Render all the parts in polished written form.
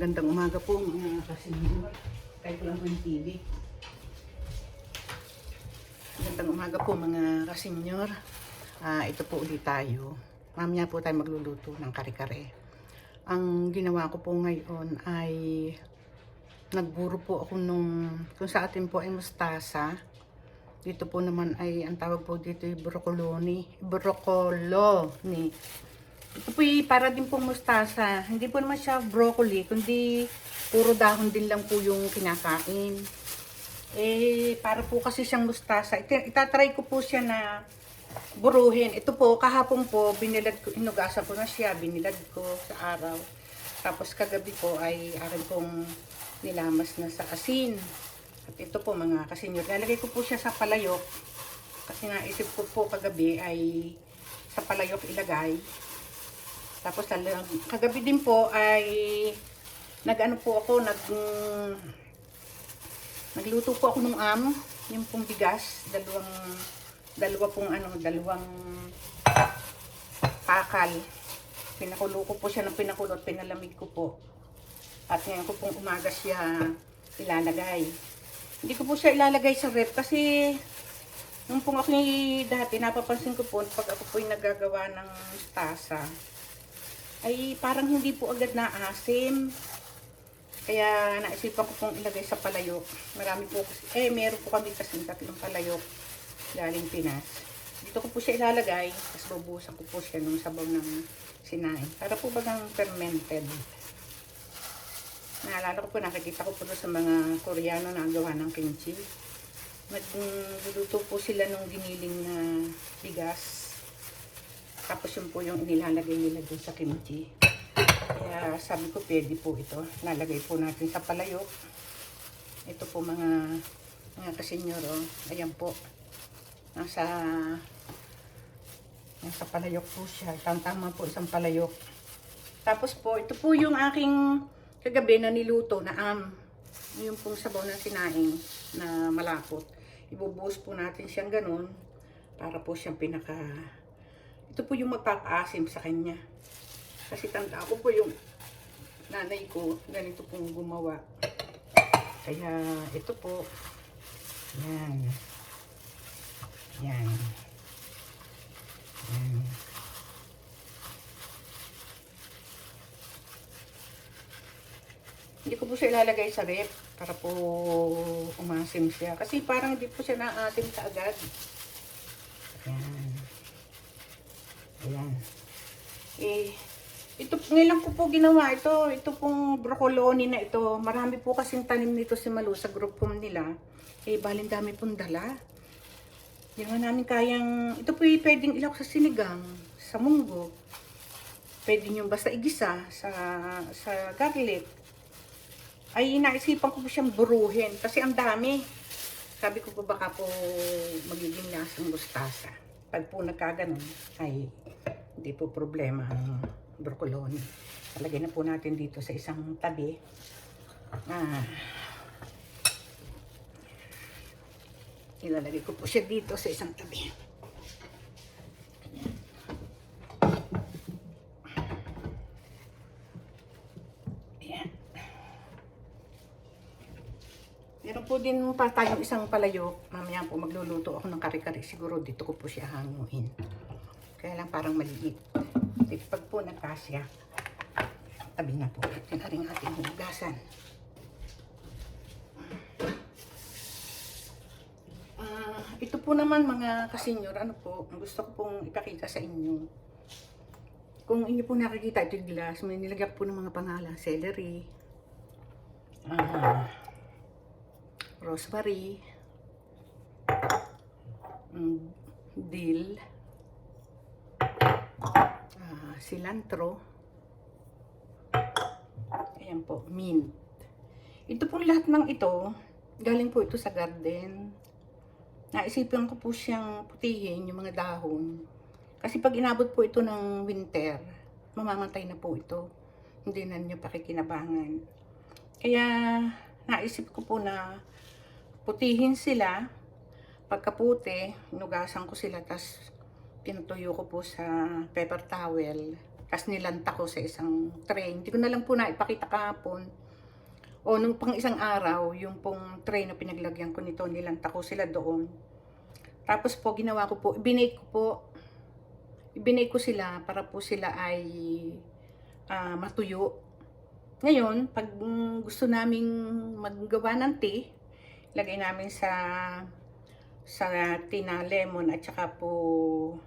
Magandang umaga po mga kasenyor. Kahit ko lang po yung TV. Magandang umaga po mga kasenyor. Ito po ulit tayo. Mamaya po tayo magluluto ng kare-kare. Ang ginawa ko po ngayon ay nagburo po ako kung sa atin po ay mustasa. Dito po naman ay ang tawag po dito ay brocoloni. Ito po para din pong mustasa. Hindi po naman siya broccoli, kundi puro dahon din lang po yung kinakain. Para po kasi siyang mustasa. Itatry ko po siya na buruhin. Ito po, kahapon po, inugasan ko na siya, binilad ko sa araw. Tapos kagabi po ay akin pong nilamas na sa asin. At ito po mga kasenyor, lalagay ko po siya sa palayok. Kasi naisip ko po kagabi ay sa palayok ilagay. Tapos kagabi din po ay nagluto po ako ng yung pong bigas, dalawang pakal. Pinakulo ko po siya ng pinakulot, pinalamig ko po. At ngayon ko pong umaga siya ilalagay. Hindi ko po siya ilalagay sa ref kasi nung pong ako dati napapansin ko po pag ako po yung nagagawa ng mustasa ay parang hindi po agad naasim. Kaya naisipan ko pong ilagay sa palayok. Marami po kasi, meron po kami kasi tatlong palayok galing Pinas. Dito ko po siya ilalagay, tapos bubuhusan ko po siya ng sabaw ng sinain. Para po bagang fermented. Naalala ko po, nakikita ko po sa mga Koreano na gawa ng kimchi. Nagluluto po sila ng giniling na bigas. Tapos yun po yung inilalagay nila dun sa kimchi. Kaya sabi ko pwede po ito. Lalagay po natin sa palayok. Ito po mga kasenyor. Ayan po. Nasa palayok po siya. Tama po isang palayok. Tapos po, ito po yung aking kagabi na niluto na yung pong sabaw ng sinaing na malapot. Ibubuhos po natin siyang ganun para po siyang ito po yung magpapaasim sa kanya. Kasi tanda ko po yung nanay ko, ganito pong gumawa. Kaya ito po, yan. Yan. Yan. Hindi ko po siya ilalagay sa ref para po umasim siya. Kasi parang hindi po siya naasim sa agad. Yan. Ayan. Ito ngayon ko po ginawa ito pong brocoloni na ito. Marami po kasing tanim nito si Malu sa group home nila. Balin dami pong dala. Hindi naman namin kayang, ito po pwedeng ilawak sa sinigang, sa munggo. Pwede nyo basta igisa sa garlic. Ay naisipan ko po siyang buruhin kasi ang dami. Sabi ko po baka po magiging lasang mustasa. Pag po nagkaganon ay hindi po problema ang brocoloni. Talagay na po natin dito sa isang tabi. Ilalagay ko po siya dito sa isang tabi. Ayan. Meron po din pa tayong isang palayok. Mamaya po magluluto ako ng kare-kare. Siguro dito ko po siya hanguin. Kaya lang parang maliit. Pag po nagkasya, tabi na po. Ito na rin ating hugasan. Ito po naman mga kasenyor, gusto ko pong ipakita sa inyo. Kung inyo po nakikita ito yung glass, may nilagyan po ng mga pangalan. Celery, rosemary, dill, cilantro, ayan po, mint. Ito po lahat ng ito, galing po ito sa garden. Naisipan ko po siyang putihin yung mga dahon. Kasi pag inabot po ito ng winter, mamamatay na po ito. Hindi na niyo pakikinabangan. Kaya naisip ko po na putihin sila. Pagkaputi, inugasan ko sila, tas pinutuyo ko po sa paper towel. tas nilanta ko sa isang tray. Hindi ko na lang po na ipakita kahapon. O nung pang isang araw, yung pong tray na pinaglagyan ko nito, nilanta ko sila doon. Tapos po, ginawa ko po, ibinake ko sila para po sila ay matuyo. Ngayon, pag gusto naming maggawa ng tea, lagay namin sa tea na lemon at saka po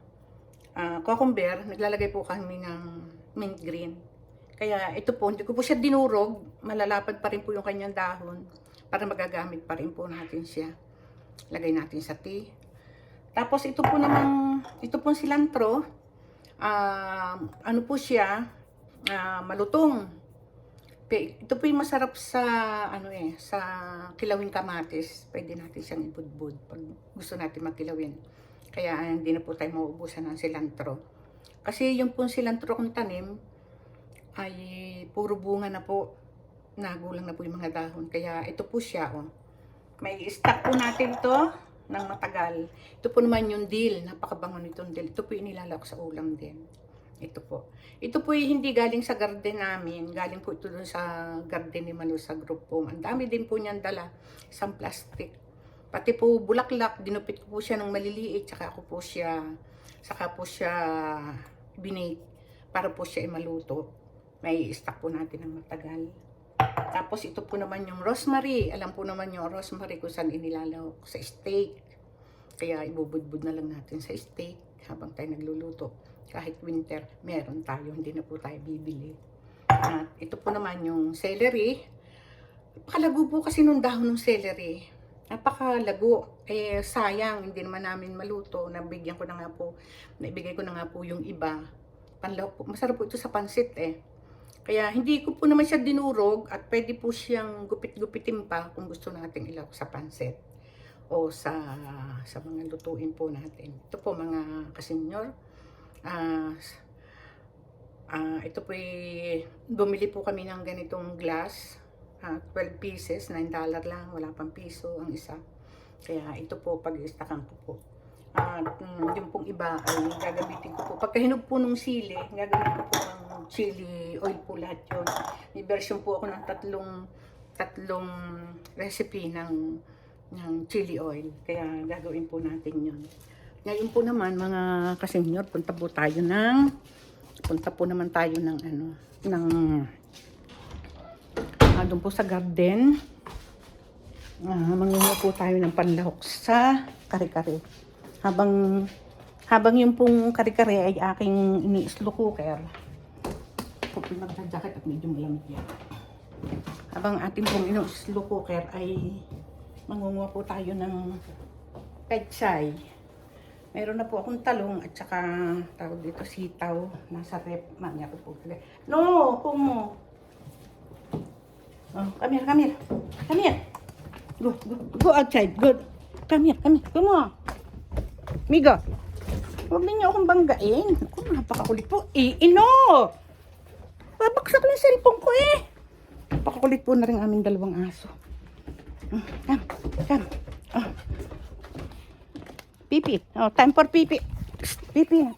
cucumber, naglalagay po kami ng mint green. Kaya ito po, hindi ko po siya dinurog, malalapad pa rin po yung kanyang dahon para magagamit pa rin po natin siya. Lagay natin sa tea. Tapos ito po namang, ito pong cilantro, ano po siya, malutong. Ito po yung masarap sa, sa kilawing kamatis. Pwede natin siyang ibudbud pag gusto natin magkilawin. Kaya hindi na po tayo mauubusan ng cilantro. Kasi yung pong cilantro kong tanim, ay puro bunga na po. Nagulang na po yung mga dahon. Kaya ito po siya, oh. May stock po natin to ng matagal. Ito po naman yung dill. Napakabango nitong dill. Ito po yung nilalak sa ulam din. Ito po. Ito po yung hindi galing sa garden namin. Galing po ito dun sa garden ni Manu sa group po. Ang dami din po niyan dala. Isang plastic. Pati po bulaklak. Dinupit ko po siya ng maliliit. Saka po siya binake para po siya maluto. May stock po natin ng matagal. Tapos ito po naman yung rosemary. Alam po naman yung rosemary kung saan inilalawak sa steak. Kaya ibubudbud na lang natin sa steak habang tayo nagluluto. Kahit winter, meron tayo. Hindi na po tayo bibili. At ito po naman yung celery. Napakalago po kasi nung dahon ng celery. Napakalago. Sayang, hindi naman namin maluto. Naibigay ko na nga po yung iba. Masarap po ito sa pansit Kaya hindi ko po naman siya dinurog at pwede po siyang gupit-gupitin pa kung gusto natin ilawak sa pansit o sa mga lutuin po natin. Ito po mga kasenyor. Ito po bumili po kami ng ganitong glass. 12 pieces, $9 lang. Wala pang piso ang isa. Kaya ito po pag-istakan ko po. Yung pong iba ay gagamitin ko po. Pagka hinog po ng sili, gagamitin ko po ng chili oil po lahat yun. May version po ako ng tatlong recipe ng chili oil. Kaya gagawin po natin yun. Ngayon po naman mga kasenyor, punta po naman tayo ng doon po sa garden. Mangunguha po tayo ng panlahok sa kare-kare. Habang yung pong kare-kare ay aking ini-slow cooker. Po pinagda-jacket at medyo malamig yan. Habang ating pong ini-slow cooker ay mangunguha po tayo ng pechay. Meron na po akong talong at saka tawag dito sitaw. Nasa rep. Manya ko po. No! Kumo! Oh, come here. Go outside. Good. Come here. Come on. Migo. Huwag ninyo akong banggain. Ako, napakakulit po. Ino! Babaksak na yung cellphone ko Napakakulit po na rin aming dalawang aso. Come. Oh. Pipi. Oh, time for pipi. Pipi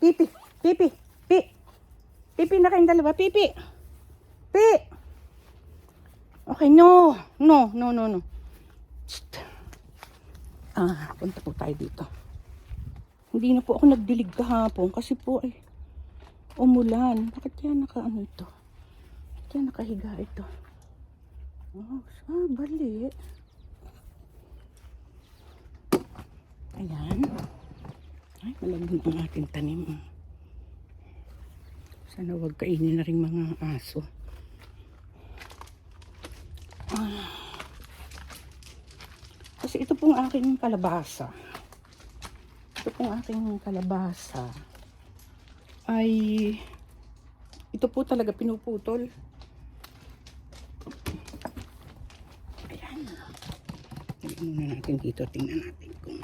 na kayong dalawa. Pipi. Okay, no. Punta po tayo dito. Hindi na po ako nagdilig kahapon kasi po ay umulan. Bakit yan ito? Bakit yan nakahiga ito? Bali. Ayan. Ay, malagyan ang ating tanim. Sana huwag kainin na rin mga aso. Kasi ito pong aking kalabasa. Ay ito po talaga pinuputol. Ayan. Tingnan muna natin dito. Tingnan natin kung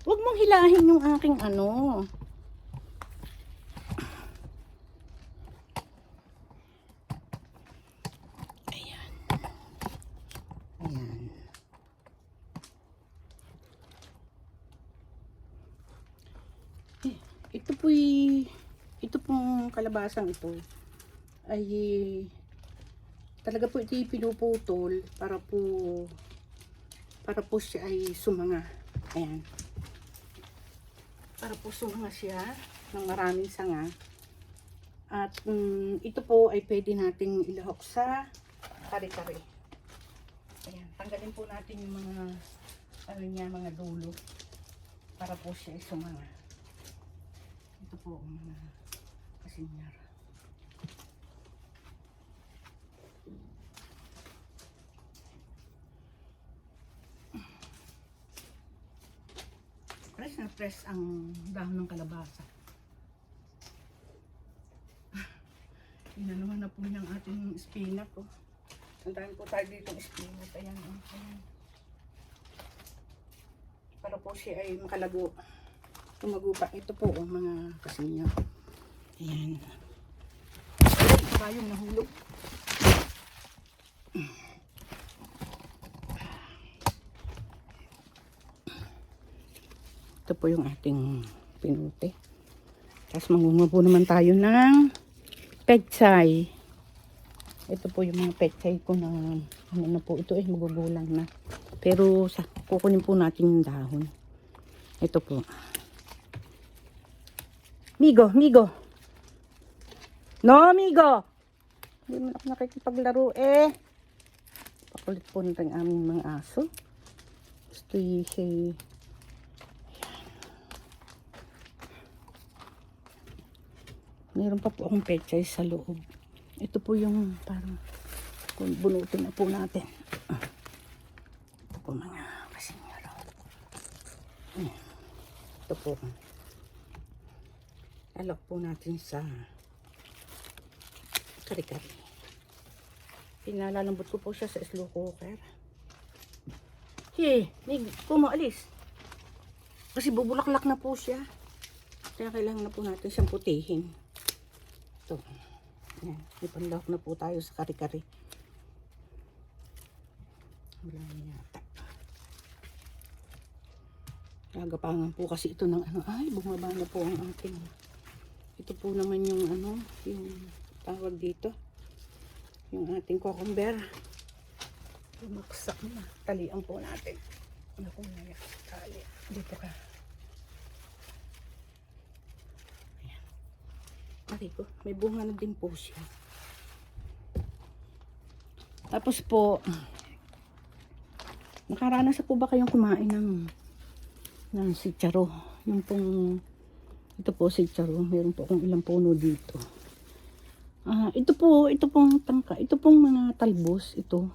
huwag mong hilahin yung aking ito pong kalabasang ito ay talaga po ito pinuputol para po siya ay sumanga. Ayan. Para po sumanga siya ng maraming sanga. At ito po ay pwede nating ilahok sa kare-kare. Ayan, tanggalin po natin yung mga mga dulo para po siya ay sumanga. Ito po ang mga kasinyar. Press na press ang dahon ng kalabasa. Inanuhan na po niyang ating spinach. Oh. Sandahan po tayo dito ng spinach. Ayan, oh. Ayan. Para po siya ay makalago. Tumago pa. Ito po, oh, mga kasinyar. Ayan. Ay, yung nahulog. Ito po yung ating pinute. Tapos mangunga po naman tayo ng pechay. Ito po yung mga pechay ko na ano na po. Ito ay magugulang na. Pero kukunin po natin yung dahon. Ito po. Migo, Migo. No, Migo. Hindi mo ako nakikipaglaro eh. Pakulit po nito ang aming mga aso. Gusto siya. Meron pa po akong pechay sa loob. Ito po yung parang kung bunutin na po natin. Ito po mga kasinyaro. Ito po. Lalak po natin sa kare-kare. Pinalalambot ko po siya sa slow cooker. Hey, alis. Kasi bubulaklak na po siya. Kaya kailangan na po natin siyang putihin. Ito. Ayan. Ipanlahok na po tayo sa kare-kare. Wala na yata. Nagapangan po kasi ito ng ano. Ay, bumaba na po ang ating. Ito po naman yung ano. Yung tawag dito. Yung ating cucumber. Lumaksak na. Talian po natin. Naku na yan. Tali. Dito ka. Ari ko, may bunga na din po siya. Tapos po, nakaranas po ba kayong kumain ng sitsaro? Yung pong, ito po sitsaro, meron po akong ilang puno dito. Ito pong tangka, ito pong mga talbos, ito.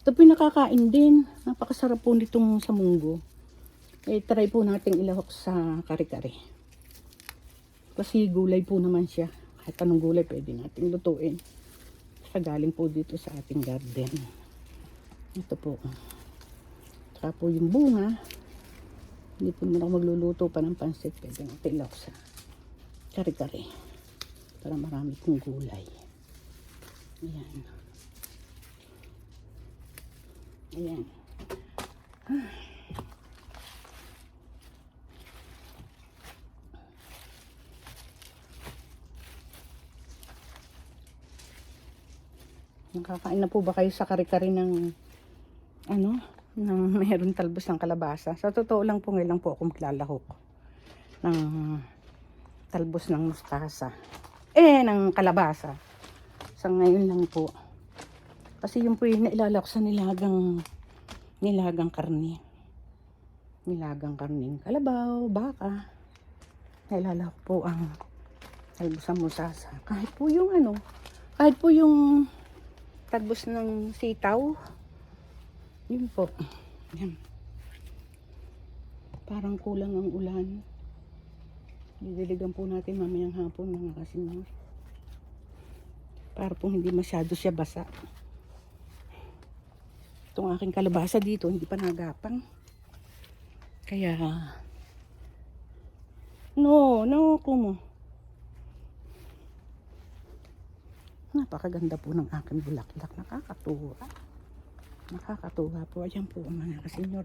Ito po yung nakakain din. Napakasarap po nitong sa munggo. Try po natin ilahok sa kare-kare. Kasi gulay po naman siya. Kahit anong gulay pwede natin lutuin. Saka galing po dito sa ating garden. Ito po. Saka po yung bunga. Hindi po naman ako magluluto pa ng pansit. Pwede natin ilahok sa kare-kare. Para marami pong gulay. Ayan. Ayan. Nakakain na po ba kayo sa kare-kare ng mayroon talbos ng kalabasa? Sa totoo lang po, ngayon lang po ako maglalahok ng talbos ng mustasa. Ng kalabasa. Sa ngayon lang po. Kasi yun po yung nailalahok sa nilagang karne. Nilagang karning kalabaw, baka. Nailalahok po ang talbos ng mustasa. Kahit po yung talbos ng sitaw. Yun po. Yan. Parang kulang ang ulan. Didiligan po natin mamayang hapon mga kasinyo. Para po hindi masyado siya basa. Itong aking kalabasa dito hindi pa nagapang. Kaya kumo. Napakaganda po ng aking bulaklak. Nakakatuwa. Nakakatuwa po. Ayan po mga kasenyor.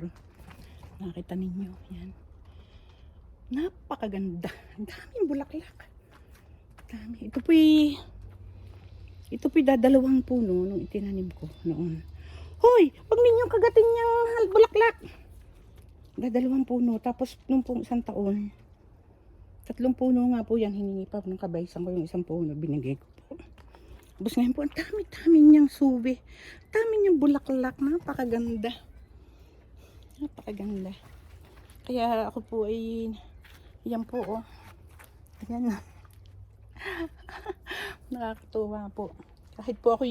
Nakita ninyo. Yan. Napakaganda. Ang daming bulaklak. Dami. Ito po'y dadalawang puno nung itinanim ko noon. Hoy! Huwag ninyong kagatin yung bulaklak. Dadalawang puno. Tapos nung pong isang taon, 3 puno nga po yan. Hiningi pa ng kabaysan ko yung 1 puno. Binigay ko po. Tapos ngayon po, ang dami-dami niyang subi. Dami niyang bulaklak. Napakaganda. Napakaganda. Kaya ako po ay, yan po oh. Ayan na. Nakakatuwa po. Kahit po ako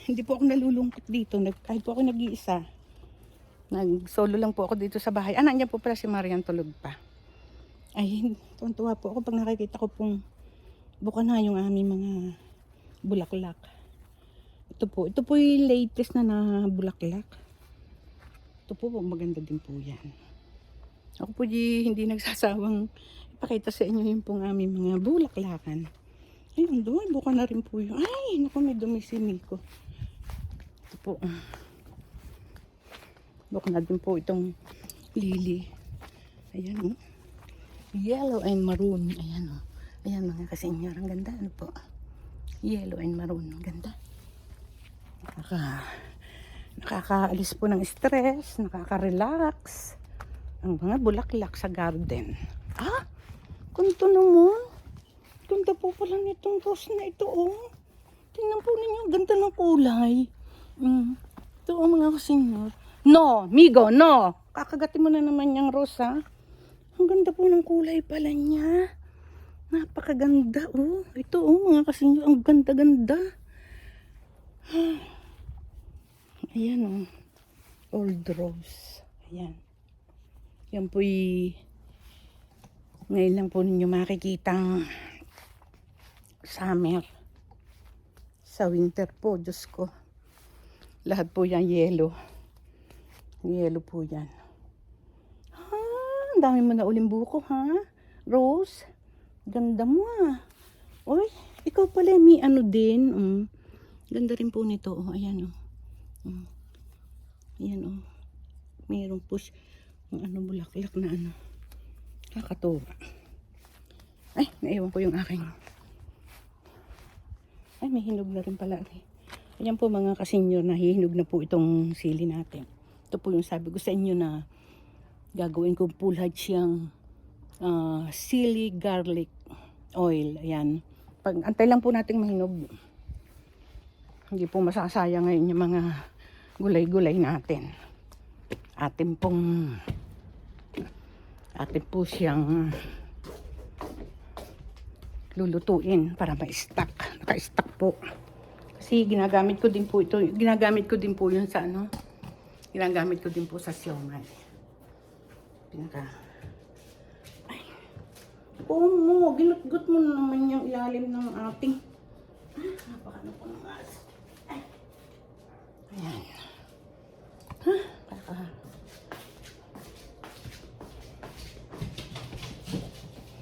hindi po ako nalulungkot dito. Kahit po ako nag-iisa. Nag-solo lang po ako dito sa bahay. Nandiyan po pala si Marian tulog pa. Ay, tuwa po ako pag nakikita ko pong buka na yung aming mga bulaklak. Ito po yung latest na bulaklak. Ito po maganda din po yan. Ako po hindi nagsasawang ipakita sa inyo yung pong aming mga bulaklakan. Ayun, doon, buka na rin po yun. Ay, naku, may dumi si Miko. Ito po. Buka na din po itong lily. Ayan, oh. Yellow and maroon. Ayan, oh. Ayan, mga kasenyor. Ang ganda, ano po. Yellow and maroon. Ang ganda. Nakakaalis po ng stress. Nakaka-relax. Ang mga bulaklak sa garden. Ah, kunto naman. Ganda po pala nitong rose na ito, oh. Tingnan po ninyo, ganda ng kulay. Ito, oh, mga kasenyor. No, Migo, no. Kakagatin mo na naman yung rose, ha. Ang ganda po ng kulay pala niya. Napakaganda, oh. Ito, oh, mga kasenyor, ang ganda-ganda. Ayan, oh. Old rose. Ayan. Yan po'y ngayon lang po ninyo makikitang summer. Sa winter po, Diyos ko. Lahat po yan yellow. Yellow po yan. Ang dami mo na uling buko, ha? Rose, ganda mo, ha? Oy, ikaw pala, may ano din. Ganda rin po nito, oh. Ayan, oh. Ayan, oh. Mayroong push. Bulaklak na ano. Kakatuwa. Ay, naiwan ko yung aking. Ay, may hinog na rin pala. Ayan po mga kasenyor, nahihinog na po itong sili natin. Ito po yung sabi ko sa inyo na gagawin ko full head siyang sili garlic oil. Ayan. Antay lang po natin mahinog. Hindi po masasayang ngayon yung mga gulay-gulay natin. Atin po siyang lulutuin para ma-stack. Naka-stack po. Kasi ginagamit ko din po ito. Ginagamit ko din po yun sa ano. Ginagamit ko din po sa siomay. Ay. Oo mo. Ginutgut mo naman yung ilalim ng ating. Napakano po ng aso. Ay. Ayan.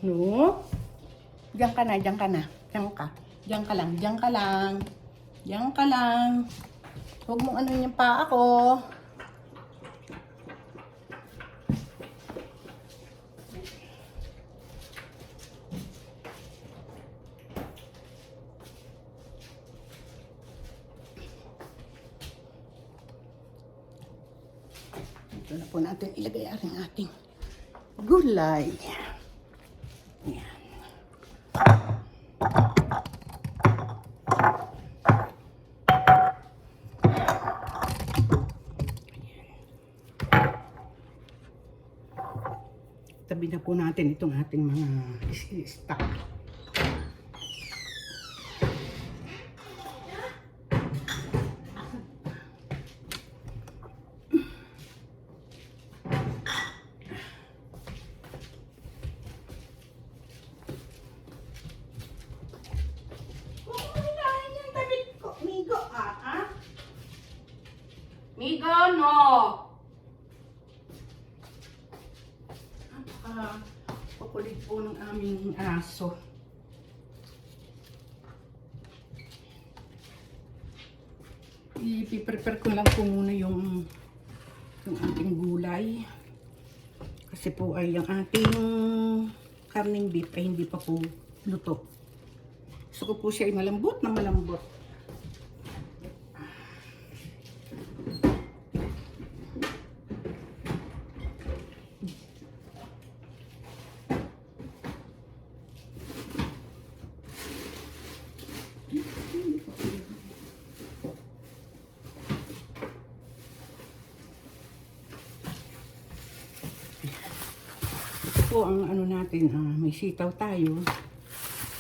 No? Diyan ka na. Diyan ka. Diyan ka lang. Huwag mong ano yung paa ko. Ito na po natin ilagay ang ating gulay. Ayan. Tabi na po natin itong ating mga stock. Migo, no! Pakulit po ng aming aso. I-prepare ko lang po muna yung ating gulay. Kasi po ay yung ating karning beef ay hindi pa po luto. Gusto ko po siya ay malambot na malambot. Po ang ano natin, may sitaw tayo,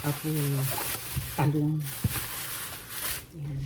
tapos talong. Yan.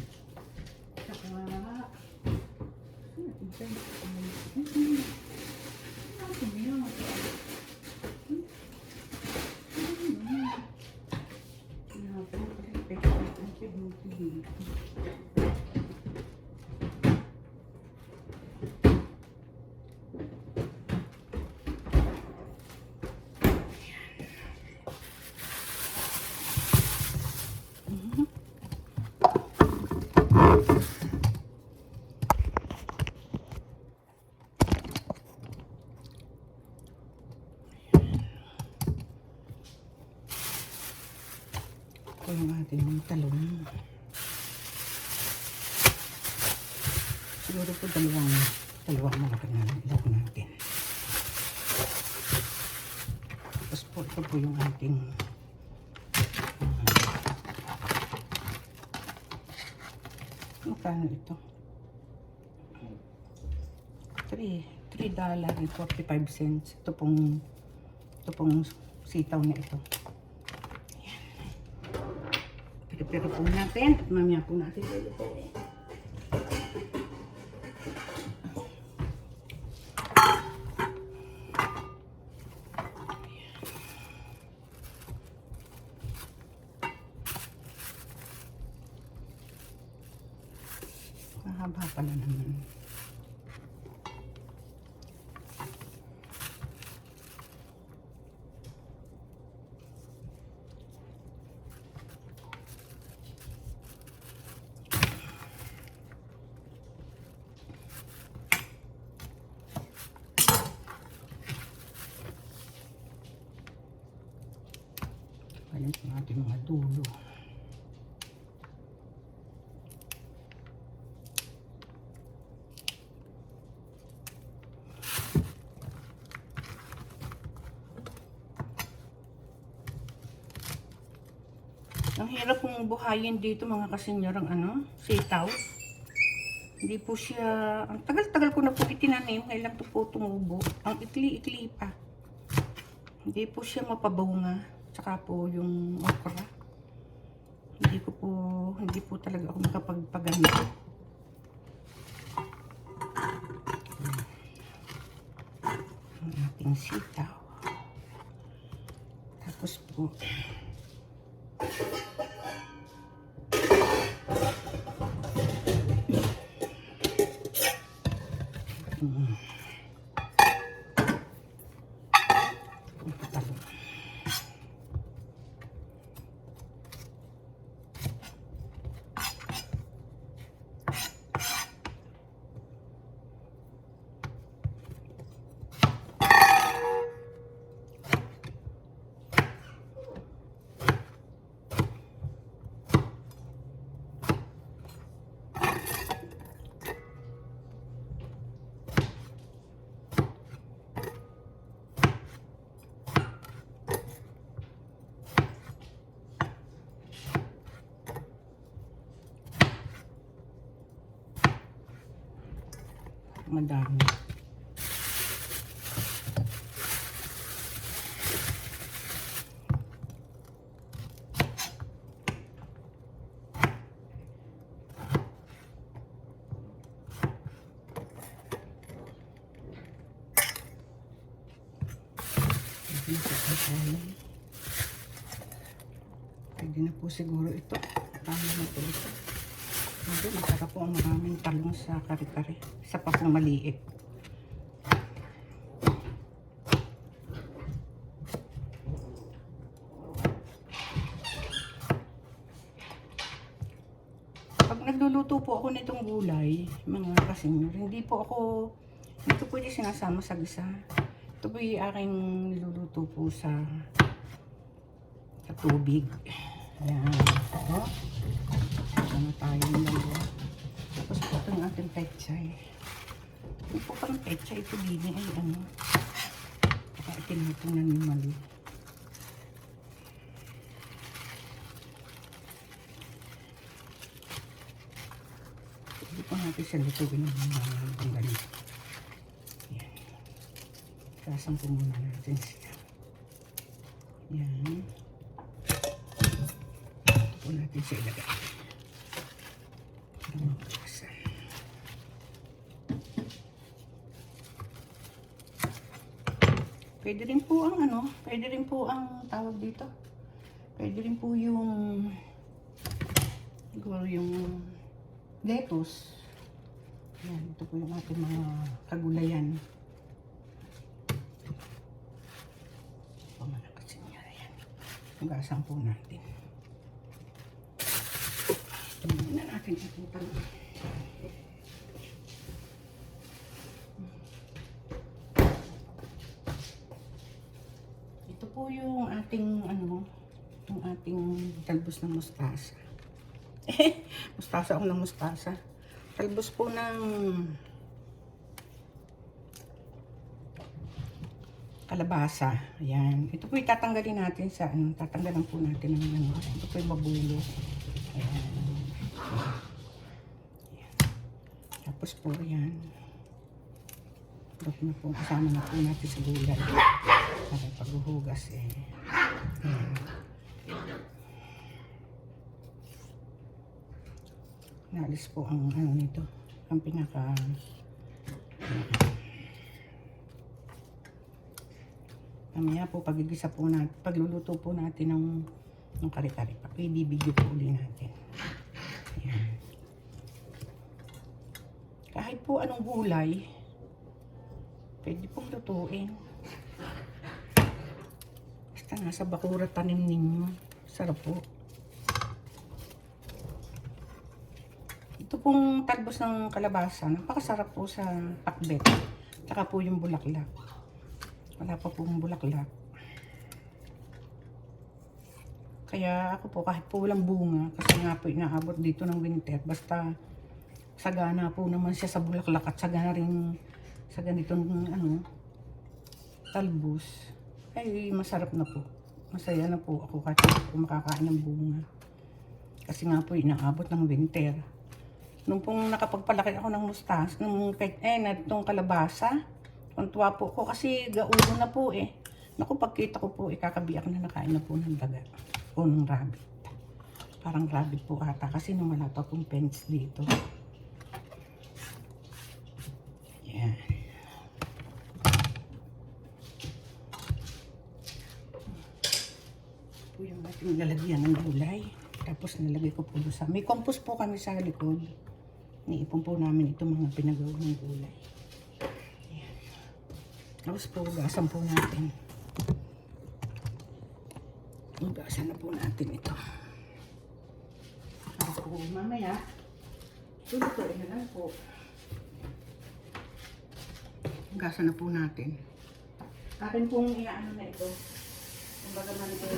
Ito yung ating talong. Siguro po dalawang malaki na ilagay natin. Tapos po ito po yung ating magkano ito? $3.45. Ito pong sitaw na ito. Pero po natin, mamaya po natin lulutuin. Mahaba pala naman. Balik natin mga dulo. Ang hirap pong buhayin dito mga kasenyor ang sitaw. Hindi po siya, ang tagal-tagal ko na po itinanim, ngayon lang po tumubo. Ang ikli-ikli pa. Hindi po siya mapabunga. Tsaka po yung okra. Hindi po talaga ako makapagpaganito. Ang ating sitaw. Tapos po, madami. Pwede na po siguro ito. Tama na po ito. Hindi, masarap po ang maraming talong sa kare-kare. Isa pa pong maliit. Pag nagluluto po ako nitong gulay, mga kasenyor, hindi po pwede sinasama sa gisa. Ito po yung aking niluluto po sa tubig. Ayan. Ito. Ano tayo nila. Tapos po ito yung ating pechay. Ito po parang pechay ito din. Ay ano. Baka itinutong na ni Mali. Hindi po natin siya lutuin ng mga ganito. Ayan. Kasang po muna natin siya. Ayan. Ito po natin siya ilagay. Pwede rin po ang ano, pwede rin po ang tawag dito. Pwede rin po yung siguro yung lettuce. Yan, ito po yung ating mga kagulayan. Pamalakas niya yan. Hugasan po natin. Tingnan na natin itong tanong. Ito po yung ating ano, yung ating talbos ng mustasa. Mustasa ako ng mustasa. Talbos po ng kalabasa. Ayan. Ito po itatanggalin natin sa ano, tatanggalan po natin ng ano. Ito po yung mabulo. Ayan. Ayan. Tapos po yan. Ito na po, kasama na po natin sa gulay. Para paghuhugas eh. Ayan. Naalis po ang ano nito. Ang pinaka mamaya po pagigisa po natin, pagluluto po natin ng kare-kare. Ibibigyo po ulit natin. Ayan. Kahit po anong gulay, pwede pong lutuin. Basta nasa bakura tanim ninyo. Sarap po. Ito pong talbos ng kalabasa, napakasarap po sa pakbet. Tsaka po yung bulaklak. Wala pa pong bulaklak. Kaya ako po kahit po walang bunga, kasi nga po inaabot dito ng winter, basta sagana po naman siya sa bulaklak at sagana rin sa ganitong ano, talbos, ay masarap na po. Masaya na po ako kahit po makakain ng bunga. Kasi nga po inaabot ng winter. Nung pong nakapagpalaki ako ng mustas, itong kalabasa, tuntua po ko kasi gaulo na po eh. Naku, pagkita ko po, ikakabiyak na nakain na po ng daga o ng rabbit. Parang rabbit po ata kasi nung wala pa pong fence dito. Yan. Po yung ating lalagyan ng gulay. Tapos nilagay ko po sa... May compost po kami sa likod. Niipon po namin itong mga pinagawa ng gulay. Ayan. Tapos po, hugasan po natin. Hugasan na po natin ito. Tapos po, mamaya, tulutuin na lang po. Hugasan na po natin. Akin pong iaano na ito. Kumbaga man ito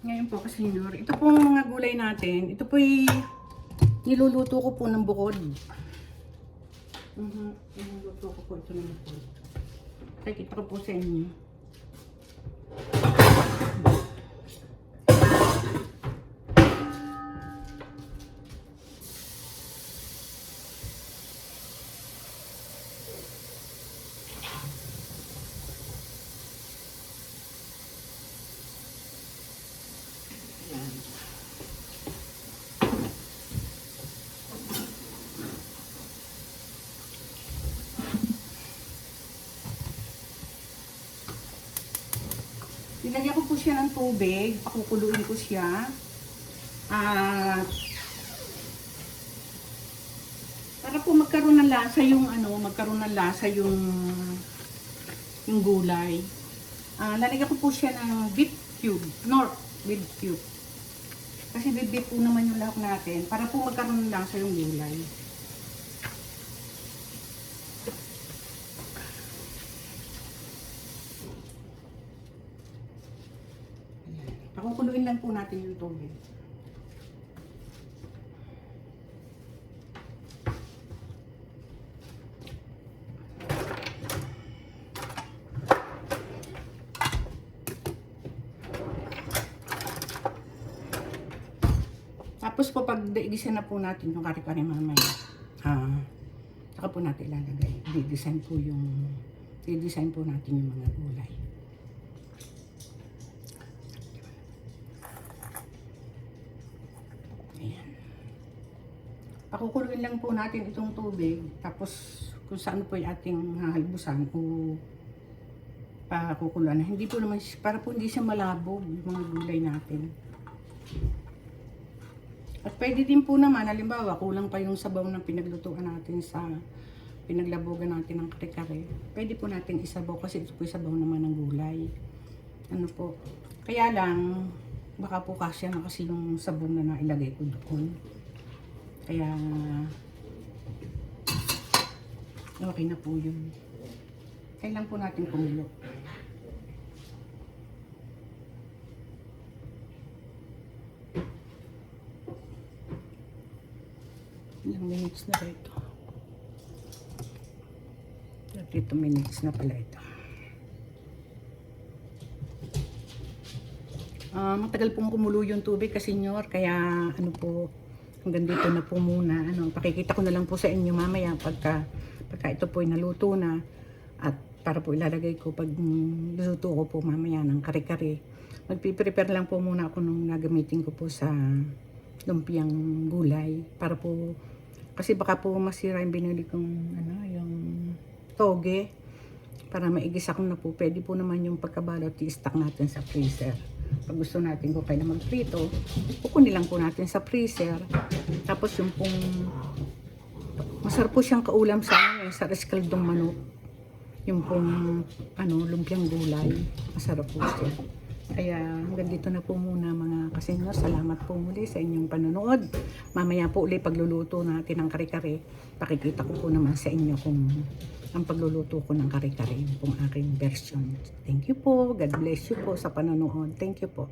Ngayon po kasi ito pong mga gulay natin. Ito po niluluto ko po ng bukod. Niluluto ko po ito ng bukod. Kita ko po sa inyo. Nilagyan ko po siya ng tubig, pakukuluin ko siya. At para po magkaroon ng lasa yung gulay. Lalagyan ko po siya ng beef cube, beef cube. Kasi beef po naman yung lahok natin para po magkaroon ng lasa yung gulay. Pakukuluin lang po natin yung tubig. Tapos po pag igisa na po natin yung kare-kare mamaya, saka po natin ilalagay. Di-design po natin yung mga gulay. Ayan. Pakukuluin lang po natin itong tubig. Tapos kung saan po yung ating hahalbusan o pakukuluan. Hindi po naman, para po hindi siya malabog yung mga gulay natin. At pwede din po naman, halimbawa, kulang pa yung sabaw ng pinaglutuan natin sa pinaglabogan natin ng kare-kare. Pwede po natin isabaw kasi ito po isabaw naman ng gulay. Ano po. Kaya lang, baka po kasya na kasi yung sabaw na nailagay ko doon. Kaya, okay na po yun. Kailan po natin kumulo. Ilang minutes na ba ito? 32 minutes na pala ito. Matagal pong kumulo yung tubig kasi senyor, kaya ano po, hanggang dito na po muna. Pakikita ko na lang po sa inyo mamaya pagka ito po ay naluto na, at para po ilalagay ko pag luto ko po mamaya ng kare-kare. Magpiprepare lang po muna ako nung nagamitin ko po sa lumpiang gulay para po, kasi baka po masira yung binili kong yung toge, para maigisa ko na po. Pwede po naman yung pagkabalot i-stack natin sa freezer. Pag gusto natin kung kailan magprito, kukunin lang po natin sa freezer. Tapos yung pong masarap po siyang kaulam sa sa reskaldong manok. Yung pong lumpiang gulay, masarap po siya. Kaya hanggang dito na po muna mga kasenyor. Salamat po muli sa inyong panonood. Mamaya po ulit pagluluto natin ng kare-kare. Pakikita ko po naman sa inyo kung ang pagluluto ko ng kare-kare, yung pong aking version. Thank you po. God bless you po sa panonood. Thank you po.